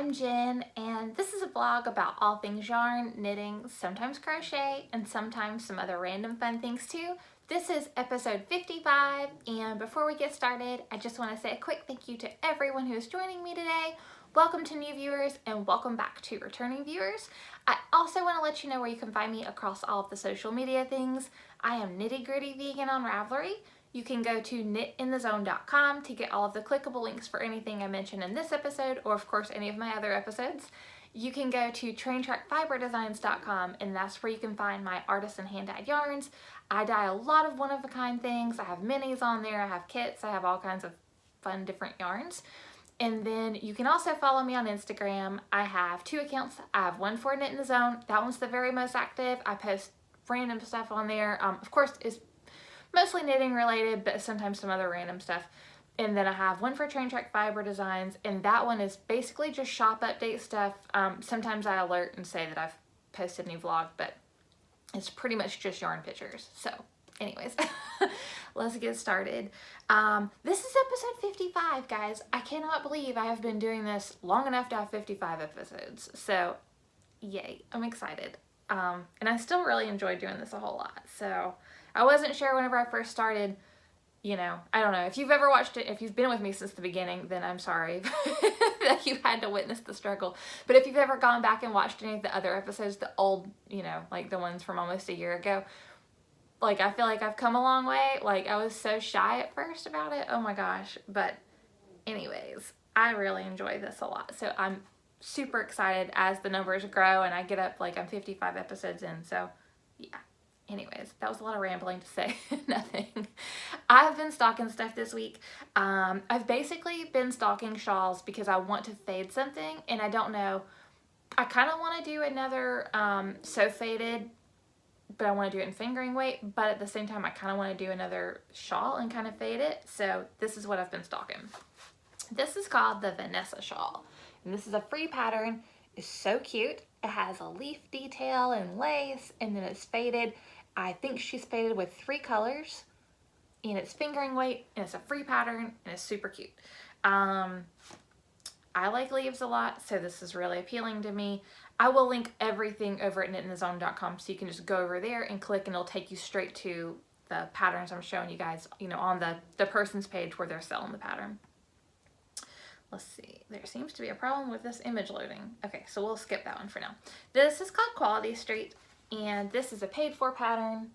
I'm Jen, and this is a blog about all things yarn, knitting, sometimes crochet, and sometimes some other random fun things too. This is episode 55, and before we get started, I just want to say a quick thank you to everyone who is joining me today. Welcome to new viewers, and welcome back to returning viewers. I also want to let you know where you can find me across all of the social media things. I am Nitty Gritty Vegan on Ravelry. You can go to knitinthezone.com to get all of the clickable links for anything I mentioned in this episode, or of course any of my other episodes. You can go to traintrackfiberdesigns.com, and that's where you can find my artisan hand-dyed yarns. I dye a lot of one-of-a-kind things. I have minis on there, I have kits, I have all kinds of fun different yarns. And then you can also follow me on Instagram. I have two accounts. I have one for Knit in the Zone. That one's the very most active. I post random stuff on there. Of course, it's mostly knitting related, but sometimes some other random stuff. And then I have one for Train Track Fiber Designs, and that one is basically just shop update stuff. Sometimes I alert and say that I've posted a new vlog, but it's pretty much just yarn pictures. So anyways, let's get started. This is episode 55, guys. I cannot believe I have been doing this long enough to have 55 episodes. So yay, I'm excited. And I still really enjoy doing this a whole lot. So I wasn't sure whenever I first started, you know, I don't know. If you've ever watched it, if you've been with me since the beginning, then I'm sorry that you had to witness the struggle. But if you've ever gone back and watched any of the other episodes, the old, you know, like the ones from almost a year ago, like I feel like I've come a long way. Like I was so shy at first about it. Oh my gosh. But anyways, I really enjoy this a lot. So I'm super excited as the numbers grow and I get up, like I'm 55 episodes in. So yeah. Anyways, that was a lot of rambling to say nothing. I've been stocking stuff this week. I've basically been stocking shawls because I want to fade something, and I don't know. I kind of want to do another sew faded, but I want to do it in fingering weight, but at the same time I kind of want to do another shawl and kind of fade it. So this is what I've been stocking. This is called the Vanessa Shawl, and this is a free pattern. It's so cute. It has a leaf detail and lace, and then it's faded. I think she's faded with 3 colors, and it's fingering weight, and it's a free pattern, and it's super cute. I like leaves a lot, so this is really appealing to me. I will link everything over at knitinthezone.com, so you can just go over there and click, and it'll take you straight to the patterns I'm showing you guys, you know, on the person's page where they're selling the pattern. Let's see, there seems to be a problem with this image loading. Okay, so we'll skip that one for now. This is called Quality Street, and this is a paid for pattern.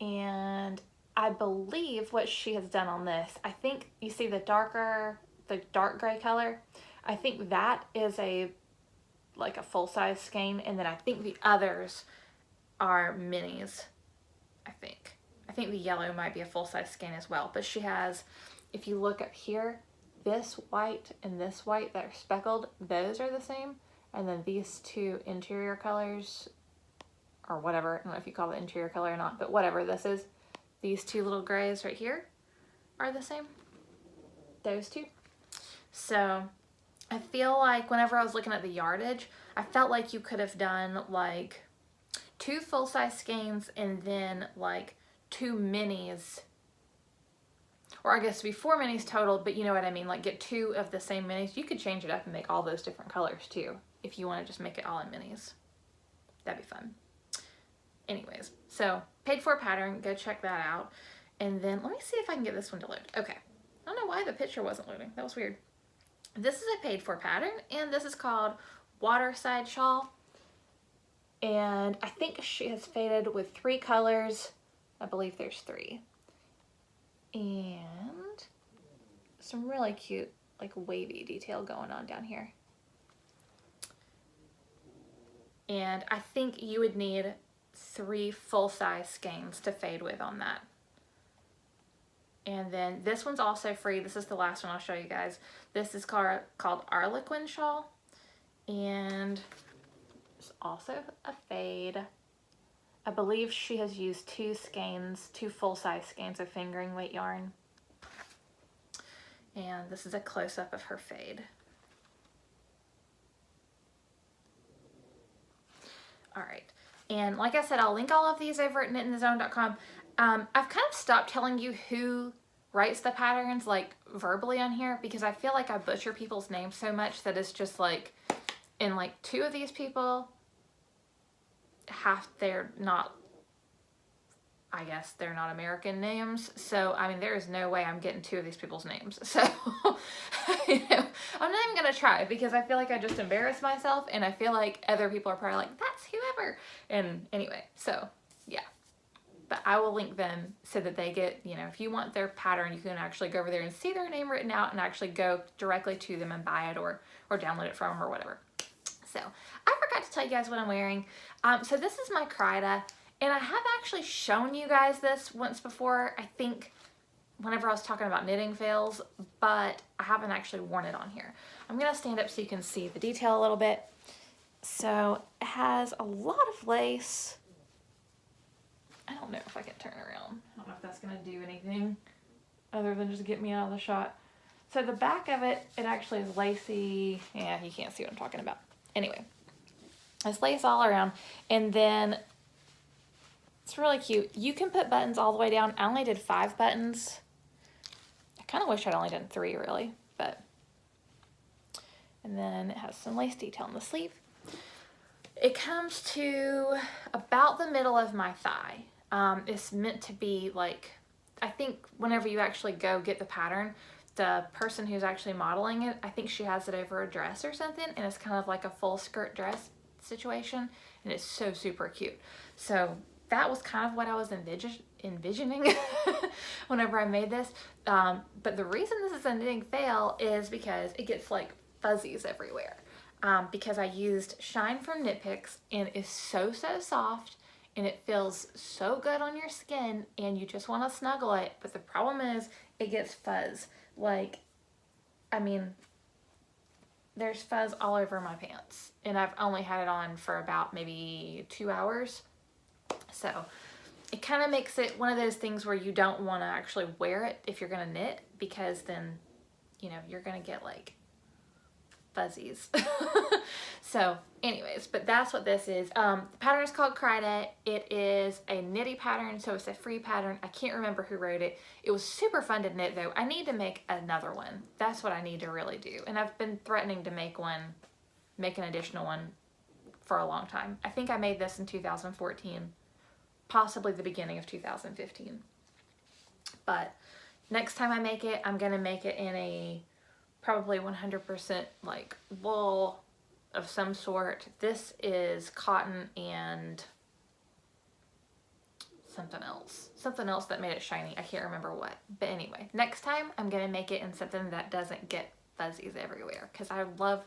And I believe what she has done on this, I think you see the dark gray color. I think that is like a full-size skein, and then I think the others are minis. I think the yellow might be a full-size skein as well, but she has, if you look up here, this white and this white that are speckled, those are the same. And then these two interior colors, or whatever, I don't know if you call it interior color or not, but whatever this is, these two little grays right here are the same. Those two. So I feel like whenever I was looking at the yardage, I felt like you could have done like 2 full-size skeins and then like 2 minis. Or I guess it'd be 4 minis total, but you know what I mean, like get 2 of the same minis. You could change it up and make all those different colors too, if you want to just make it all in minis. That'd be fun. Anyways, so paid for pattern, go check that out. And then let me see if I can get this one to load. Okay, I don't know why the picture wasn't loading. That was weird. This is a paid for pattern, and this is called Waterside Shawl. And I think she has faded with 3 colors. I believe there's 3. And some really cute, like wavy detail going on down here. And I think you would need 3 full-size skeins to fade with on that. And then this one's also free. This is the last one I'll show you guys. This is called Artisan Shawl, and it's also a fade. I believe she has used 2 skeins, 2 full-size skeins of fingering weight yarn. And this is a close-up of her fade. All right. And like I said, I'll link all of these over at knitinthezone.com. I've kind of stopped telling you who writes the patterns, like verbally on here because I feel like I butcher people's names so much that it's just like, in like 2 of these people, they're not, I guess they're not American names. So, I mean, there is no way I'm getting 2 of these people's names. So, you know, I'm not even going to try because I feel like I just embarrassed myself and I feel like other people are probably like, that's whoever. And anyway, so yeah. But I will link them so that they get, you know, if you want their pattern, you can actually go over there and see their name written out and actually go directly to them and buy it or download it from them or whatever. So I forgot to tell you guys what I'm wearing. So this is my Crida, and I have actually shown you guys this once before, I think whenever I was talking about knitting fails, but I haven't actually worn it on here. I'm gonna stand up so you can see the detail a little bit. So it has a lot of lace. I don't know if I can turn around. I don't know if that's gonna do anything other than just get me out of the shot. So the back of it, it actually is lacy. Yeah, you can't see what I'm talking about. Anyway, it's lace all around, and then it's really cute. You can put buttons all the way down. I only did 5 buttons. I kind of wish I'd only done 3 really, but. And then it has some lace detail on the sleeve. It comes to about the middle of my thigh. It's meant to be like, I think whenever you actually go get the pattern, the person who's actually modeling it, I think she has it over a dress or something, and it's kind of like a full skirt dress situation, and it's so super cute. So that was kind of what I was envisioning whenever I made this. But the reason this is a knitting fail is because it gets like fuzzies everywhere. Because I used Shine from Knit Picks, and it's so soft, and it feels so good on your skin, and you just want to snuggle it. But the problem is it gets fuzz. Like, I mean, there's fuzz all over my pants, and I've only had it on for about maybe 2 hours. So it kind of makes it one of those things where you don't want to actually wear it if you're going to knit, because then, you know, you're going to get like fuzzies. So anyways, but that's what this is. The pattern is called Crida. It is a knitty pattern, so it's a free pattern. I can't remember who wrote it. It was super fun to knit though. I need to make another one. That's what I need to really do. And I've been threatening to make an additional one for a long time. I think I made this in 2014, possibly the beginning of 2015. But next time I make it, I'm gonna make it in a probably 100% like wool of some sort. This is cotton and something else that made it shiny. I can't remember what, but anyway, next time I'm gonna make it in something that doesn't get fuzzies everywhere, because I love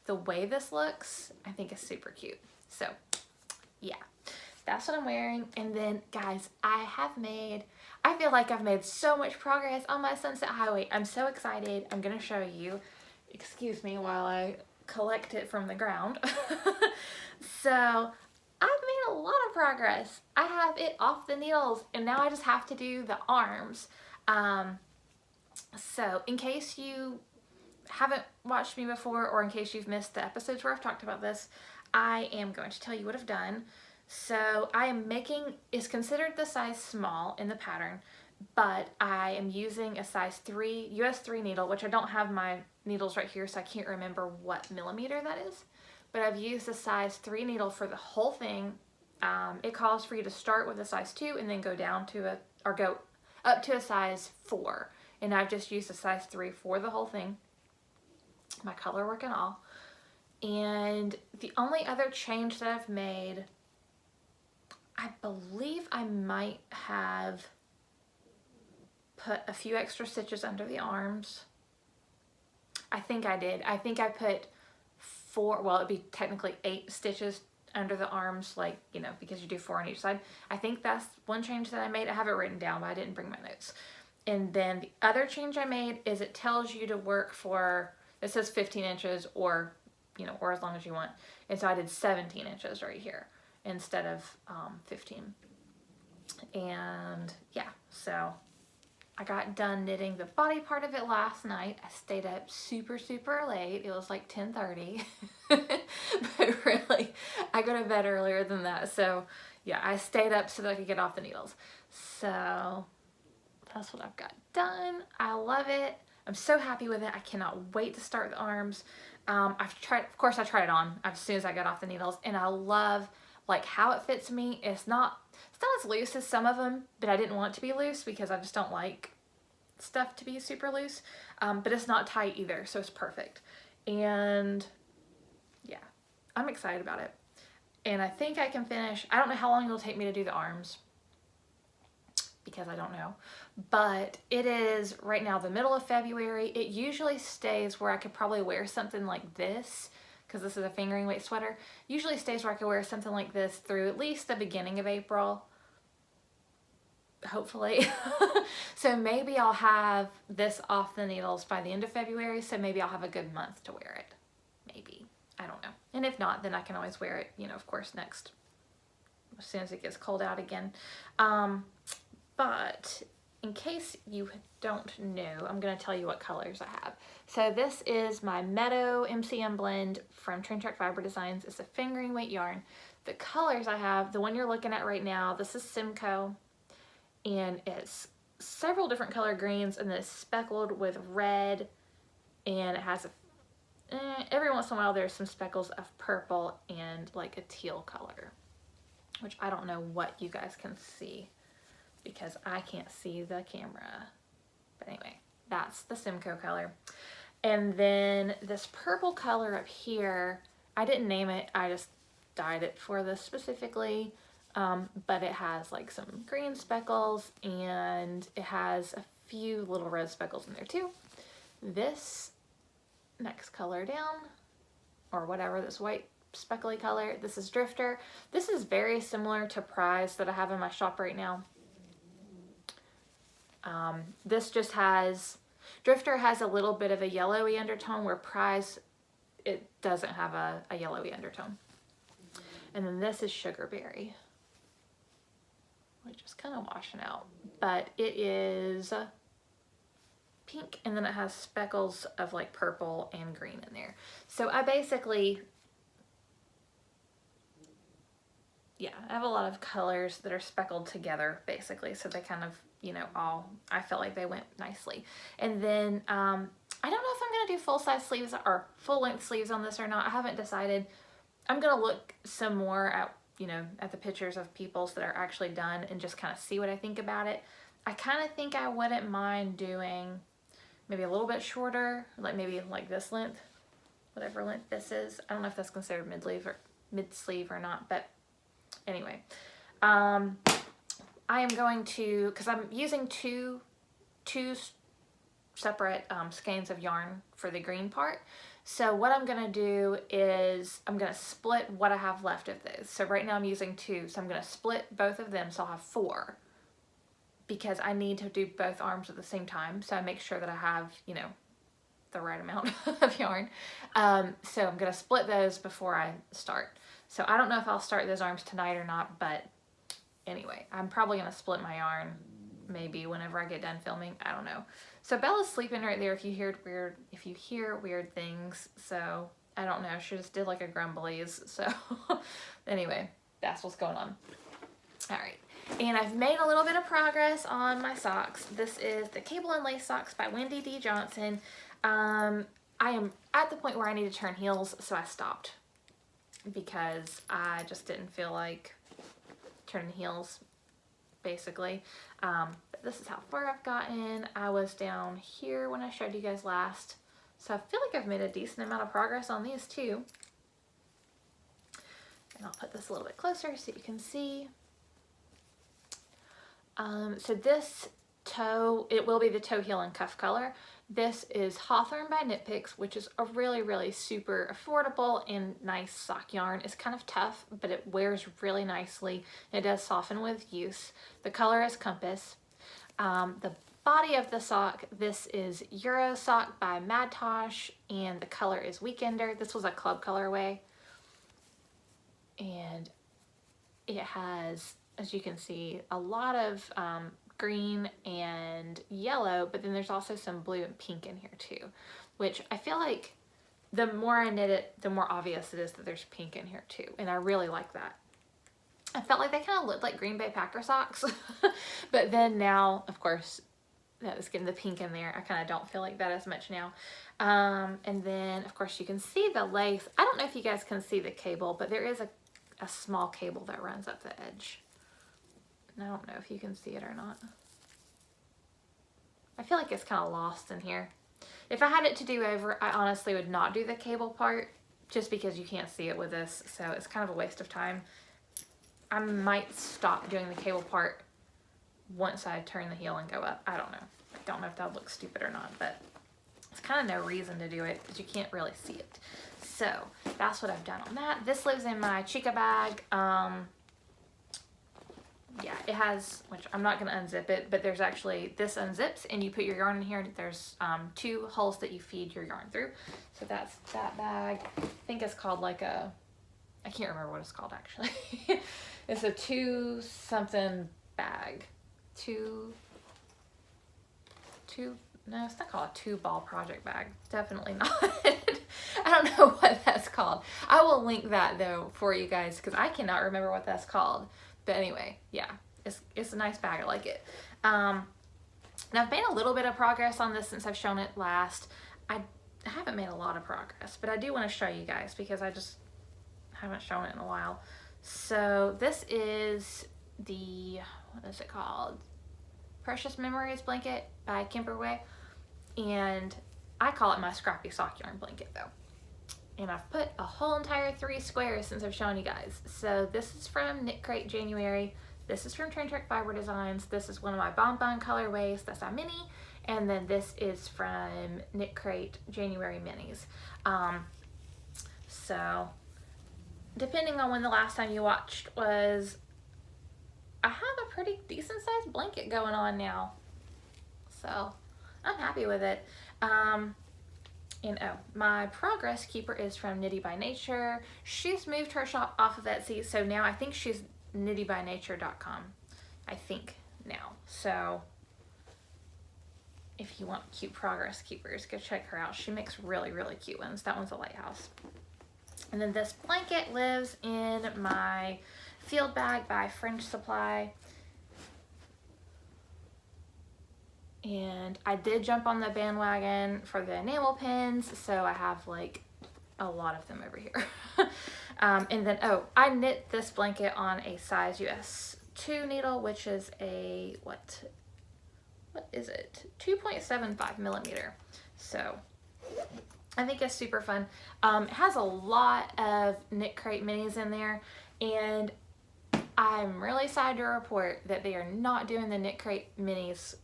the way this looks. I think it's super cute. So yeah, that's what I'm wearing. And then guys, I feel like I've made so much progress on my Sunset Highway. I'm so excited. I'm gonna show you. Excuse me while I collect it from the ground. So I've made a lot of progress. I have it off the needles, and now I just have to do the arms. So in case you haven't watched me before, or in case you've missed the episodes where I've talked about this, I am going to tell you what I've done. So I am making, it's considered the size small in the pattern, but I am using a size 3, US 3 needle, which I don't have my needles right here, so I can't remember what millimeter that is. But I've used a size 3 needle for the whole thing. It calls for you to start with a size 2 and then go down to go up to a size 4. And I've just used a size 3 for the whole thing. My color work and all. And the only other change that I've made, I believe I might have put a few extra stitches under the arms. I think I did. I think I put 4, well, it'd be technically 8 stitches under the arms, like, you know, because you do 4 on each side. I think that's one change that I made. I have it written down, but I didn't bring my notes. And then the other change I made is it tells you to work for, it says 15 inches or, you know, or as long as you want. And so I did 17 inches right here instead of 15. And yeah, so I got done knitting the body part of it last night. I stayed up super late. It was like 10:30. But really, I go to bed earlier than that. So yeah, I stayed up so that I could get off the needles. So that's what I've got done. I love it. I'm so happy with it. I cannot wait to start the arms. I've tried, of course I tried it on as soon as I got off the needles, and I love like how it fits me. It's not as loose as some of them, but I didn't want it to be loose because I just don't like stuff to be super loose. But it's not tight either, so it's perfect. And yeah, I'm excited about it. And I think I can finish, I don't know how long it'll take me to do the arms because I don't know, but it is right now the middle of February. It usually stays where I could probably wear something like this, because this is a fingering weight sweater, usually stays where I could wear something like this through at least the beginning of April, hopefully. So maybe I'll have this off the needles by the end of February, so maybe I'll have a good month to wear it, maybe, I don't know. And if not, then I can always wear it, you know, of course, next, as soon as it gets cold out again. But in case you don't know, I'm going to tell you what colors I have. So this is my Meadow MCM blend from Train Track Fiber Designs. It's a fingering weight yarn. The colors I have, the one you're looking at right now, this is Simcoe, and it's several different color greens, and it's speckled with red, and it has every once in a while there's some speckles of purple and like a teal color, which I don't know what you guys can see because I can't see the camera. But anyway, that's the Simcoe color. And then this purple color up here, I didn't name it, I just dyed it for this specifically. But it has like some green speckles and it has a few little red speckles in there too. This next color down, or whatever, this white speckly color, this is Drifter. This is very similar to Prize that I have in my shop right now. This just has, Drifter has a little bit of a yellowy undertone, where Prize, it doesn't have a yellowy undertone. And then this is Sugarberry, which is kind of washing out, but it is pink, and then it has speckles of like purple and green in there. So I basically, yeah, I have a lot of colors that are speckled together basically, so they kind of, you know, all, I felt like they went nicely. And then I don't know if I'm gonna do full-size sleeves or full-length sleeves on this or not. I haven't decided. I'm gonna look some more at, you know, at the pictures of people's that are actually done and just kind of see what I think about it. I kind of think I wouldn't mind doing maybe a little bit shorter, like maybe like this length, whatever length this is. I don't know if that's considered mid-sleeve or not, but anyway. I am going to, because I'm using two separate skeins of yarn for the green part. So what I'm going to do is I'm going to split what I have left of those. So right now I'm using 2, so I'm going to split both of them, so I'll have 4, because I need to do both arms at the same time. So I make sure that I have, you know, the right amount of yarn. So I'm going to split those before I start. So I don't know if I'll start those arms tonight or not, but anyway, I'm probably going to split my yarn maybe whenever I get done filming. I don't know. So Bella's sleeping right there if you hear weird things. So I don't know. She just did like a grumblies. So anyway, that's what's going on. All right. And I've made a little bit of progress on my socks. This is the Cable and Lace Socks by Wendy D Johnson. I am at the point where I need to turn heels, so I stopped because I just didn't feel like turning heels, basically. But this is how far I've gotten. I was down here when I showed you guys last, so I feel like I've made a decent amount of progress on these too. And I'll put this a little bit closer so you can see. So this toe, it will be the toe, heel, and cuff color. This is Hawthorne by Knit Picks, which is a really, really super affordable and nice sock yarn. It's kind of tough, but it wears really nicely. It does soften with use. The color is Compass. The body of the sock, this is Euro Sock by Madtosh, and the color is Weekender. This was a club colorway. And it has, as you can see, a lot of green and yellow, but then there's also some blue and pink in here too, which I feel like the more I knit it, the more obvious it is that there's pink in here too, and I really like that. I felt like they kind of looked like Green Bay Packer socks, but then now, of course, that was getting the pink in there. I kind of don't feel like that as much now. And then of course you can see the lace. I don't know if you guys can see the cable, but there is a small cable that runs up the edge. And I don't know if you can see it or not. I feel like it's kind of lost in here. If I had it to do over, I honestly would not do the cable part just because you can't see it with this. So it's kind of a waste of time. I might stop doing the cable part once I turn the heel and go up. I don't know. I don't know if that would look stupid or not, but it's kind of no reason to do it because you can't really see it. So that's what I've done on that. This lives in my Chica bag. Yeah, it has, which I'm not going to unzip it, but there's actually, this unzips and you put your yarn in here. There's 2 holes that you feed your yarn through. So that's that bag. I think it's called like a, I can't remember what it's called actually. It's a 2 something bag. No, it's not called a 2 ball project bag. Definitely not. I don't know what that's called. I will link that though for you guys because I cannot remember what that's called. But anyway, yeah, it's a nice bag. I like it. Now I've made a little bit of progress on this since I've shown it last. I haven't made a lot of progress, but I do want to show you guys because I just haven't shown it in a while. So this is the, what is it called? Precious Memories blanket by Kimberway, and I call it my scrappy sock yarn blanket though. And I've put a whole entire 3 squares since I've shown you guys. So this is from Knit Crate January. This is from Train Trek Fiber Designs. This is one of my Bonbon colorways. That's a mini. And then this is from Knit Crate January minis. So depending on when the last time you watched was, I have a pretty decent sized blanket going on now. So I'm happy with it. And oh, my progress keeper is from Knitty by Nature. She's moved her shop off of Etsy, so now I think she's knittybynature.com. I think now. So if you want cute progress keepers, go check her out. She makes really, really cute ones. That one's a lighthouse. And then this blanket lives in my field bag by Fringe Supply. And I did jump on the bandwagon for the enamel pins, so I have like a lot of them over here. And then, oh, I knit this blanket on a size US 2 needle, which is a, what is it? 2.75 millimeter. So I think it's super fun. It has a lot of Knit Crate minis in there, and I'm really sad to report that they are not doing the Knit Crate minis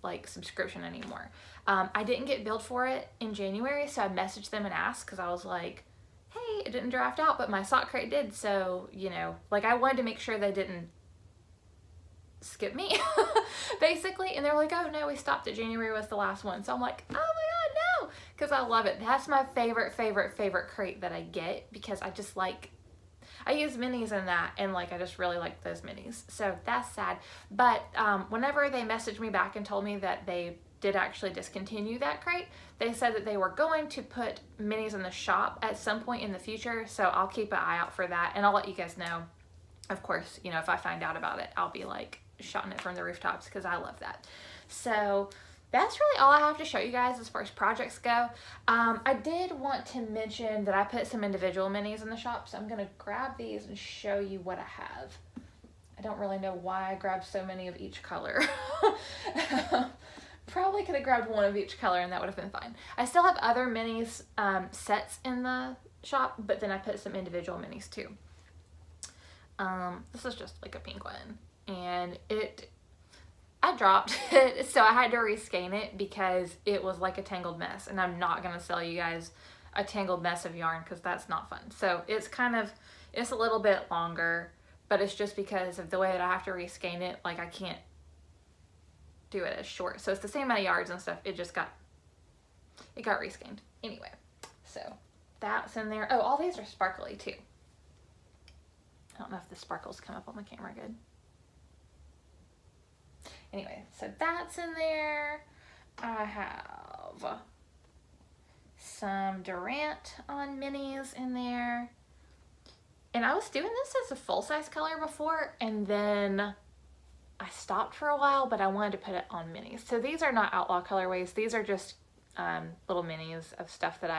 like subscription anymore. I didn't get billed for it in January, so I messaged them and asked because I was like, hey, it didn't draft out, but my sock crate did, so, you know, like I wanted to make sure they didn't skip me, basically. And they're like, oh no, we stopped it. January was the last one. So I'm like, oh my god, no, because I love it. That's my favorite crate that I get because I just like, I use minis in that, and like I just really like those minis. So that's sad. But whenever they messaged me back and told me that they did actually discontinue that crate, they said that they were going to put minis in the shop at some point in the future. So I'll keep an eye out for that, and I'll let you guys know. Of course, you know, if I find out about it, I'll be like shouting it from the rooftops because I love that. So that's really all I have to show you guys as far as projects go. I did want to mention that I put some individual minis in the shop, so I'm going to grab these and show you what I have. I don't really know why I grabbed so many of each color. Probably could have grabbed one of each color and that would have been fine. I still have other minis sets in the shop, but then I put some individual minis too. This is just like a pink one, and I dropped it, so I had to reskein it because it was like a tangled mess, and I'm not gonna sell you guys a tangled mess of yarn because that's not fun. So it's a little bit longer, but it's just because of the way that I have to reskein it. Like I can't do it as short, so it's the same amount of yards and stuff. It got reskeined anyway. So that's in there. Oh, all these are sparkly too. I don't know if the sparkles come up on the camera good. Anyway, so that's in there. I have some Durant on minis in there. And I was doing this as a full-size color before, and then I stopped for a while, but I wanted to put it on minis. So these are not outlaw colorways. These are just little minis of stuff that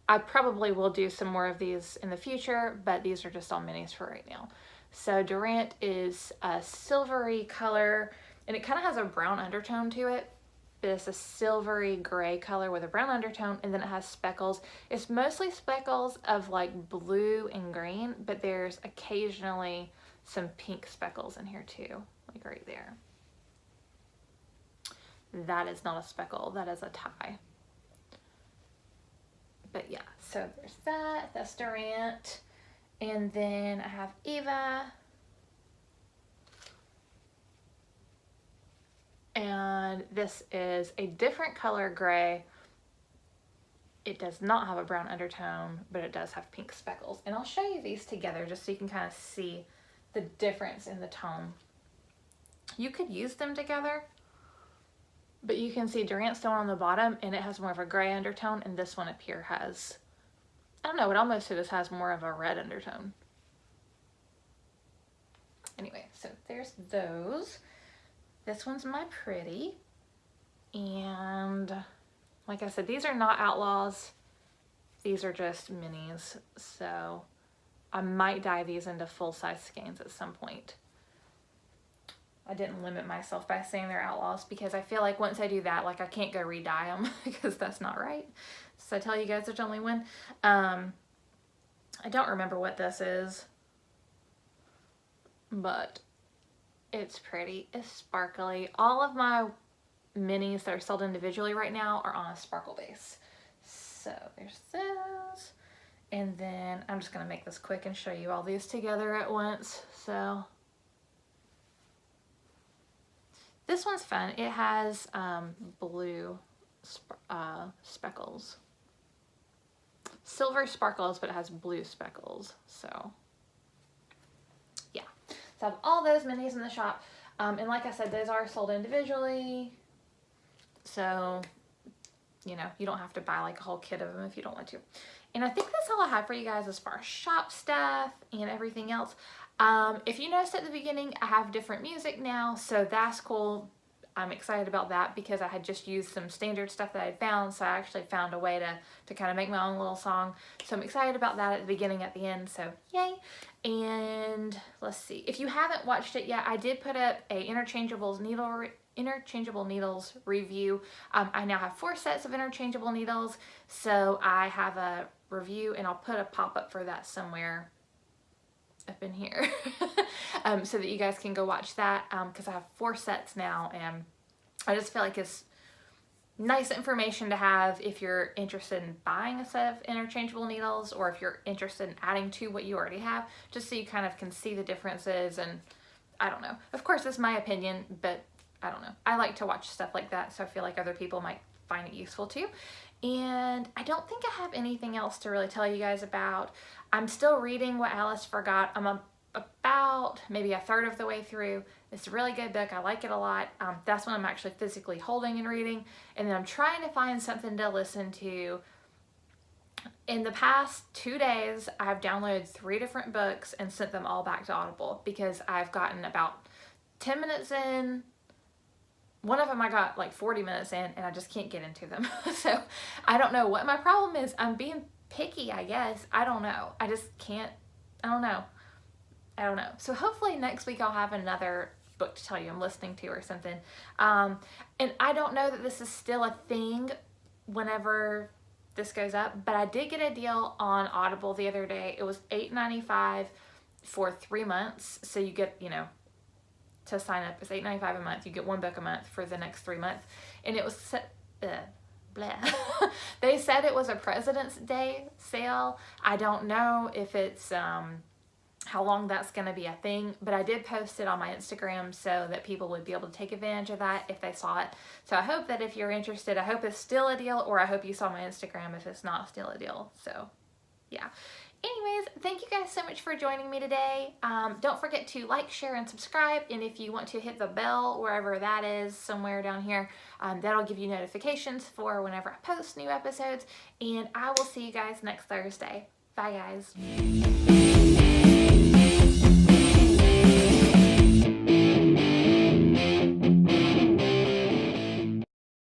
I probably will do some more of these in the future, but these are just all minis for right now. So Durant is a silvery color, and it kind of has a brown undertone to it. But it's a silvery gray color with a brown undertone, and then it has speckles. It's mostly speckles of like blue and green, but there's occasionally some pink speckles in here too, like right there. That is not a speckle, that is a tie. But yeah, so there's that, that's Durant. And then I have Eva. And this is a different color gray. It does not have a brown undertone, but it does have pink speckles. And I'll show you these together just so you can kind of see the difference in the tone. You could use them together, but you can see Durant's the one on the bottom and it has more of a gray undertone, and this one up here has, I don't know, it almost just has more of a red undertone. Anyway, so there's those. This one's my pretty, and like I said, these are not outlaws. These are just minis, so I might dye these into full-size skeins at some point. I didn't limit myself by saying they're outlaws because I feel like once I do that, like I can't go re-dye them because that's not right. So I tell you guys there's only one. I don't remember what this is, but it's pretty, it's sparkly. All of my minis that are sold individually right now are on a sparkle base. So there's this. And then I'm just gonna make this quick and show you all these together at once. So this one's fun. It has blue speckles. Silver sparkles, but it has blue speckles. So yeah. So I have all those minis in the shop. And like I said, those are sold individually. So, you know, you don't have to buy like a whole kit of them if you don't want to. And I think that's all I have for you guys as far as shop stuff and everything else. If you noticed at the beginning, I have different music now, so that's cool. I'm excited about that because I had just used some standard stuff that I found, so I actually found a way to kind of make my own little song. So I'm excited about that at the beginning, at the end, so yay. And let's see, if you haven't watched it yet, I did put up a interchangeable needles review. I now have 4 sets of interchangeable needles, so I have a review, and I'll put a pop-up for that somewhere up in here so that you guys can go watch that, because I have 4 sets now, and I just feel like it's nice information to have if you're interested in buying a set of interchangeable needles, or if you're interested in adding to what you already have, just so you kind of can see the differences. And I don't know, of course it's my opinion, but I don't know, I like to watch stuff like that, so I feel like other people might find it useful too. And I don't think I have anything else to really tell you guys about. I'm still reading What Alice Forgot. I'm about maybe 1/3 of the way through. It's a really good book. I like it a lot. That's one I'm actually physically holding and reading. And then I'm trying to find something to listen to. In the past 2 days, I've downloaded 3 different books and sent them all back to Audible because I've gotten about 10 minutes in. One of them I got like 40 minutes in, and I just can't get into them. So I don't know what my problem is. I'm being picky, I guess. I don't know. I just can't. I don't know. So hopefully next week I'll have another book to tell you I'm listening to or something. And I don't know that this is still a thing whenever this goes up, but I did get a deal on Audible the other day. It was $8.95 for 3 months. So you get, you know, to sign up, it's $8.95 a month. You get 1 book a month for the next 3 months. And it was set, blah. They said it was a President's Day sale. I don't know if it's how long that's going to be a thing, but I did post it on my Instagram so that people would be able to take advantage of that if they saw it. So I hope that if you're interested, I hope it's still a deal, or I hope you saw my Instagram if it's not still a deal. So yeah. Anyways, thank you guys so much for joining me today. Don't forget to like, share, and subscribe. And if you want to hit the bell, wherever that is, somewhere down here, that'll give you notifications for whenever I post new episodes. And I will see you guys next Thursday. Bye, guys.